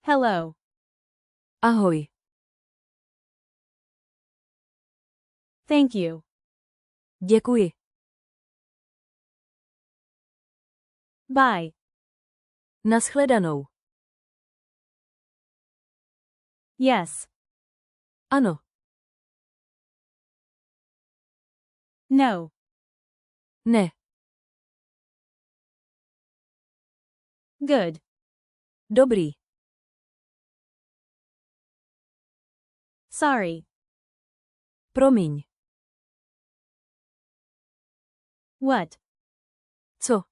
Hello. Ahoj. Thank you. Děkuji. Bye. Naschledanou. Yes. Ano. No. Ne. Good. Dobrý. Sorry. Promiň. What? Co?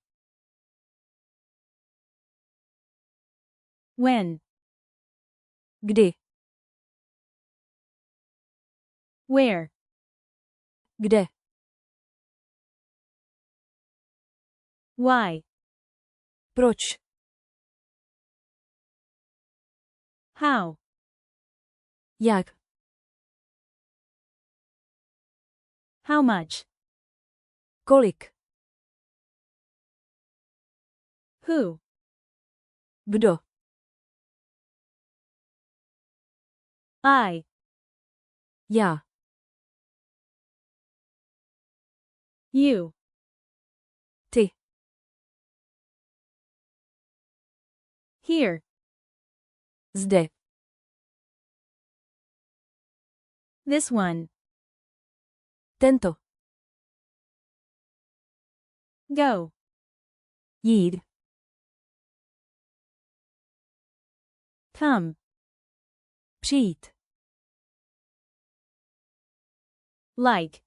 When? Kdy? Where? Kde? Why? Proč? How? Jak? How much? Kolik? Who? Kdo? I. Já. You. Ty. Here. Zde. This one. Tento. Go. Jít. Come. Přijít. Like.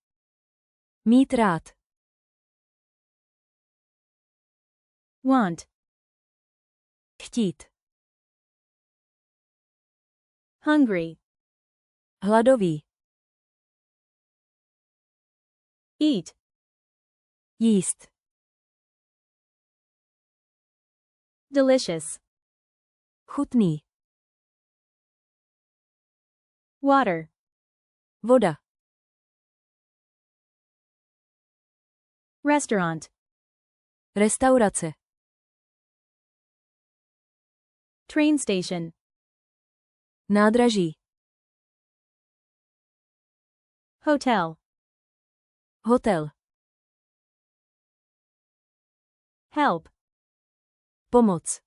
Mít rád. Want. Chtít. Hungry. Hladový. Eat. Jíst. Delicious. Chutný. Water. Voda. Restaurant. Restaurace. Train station. Nádraží. Hotel. Hotel. Help. Pomoc.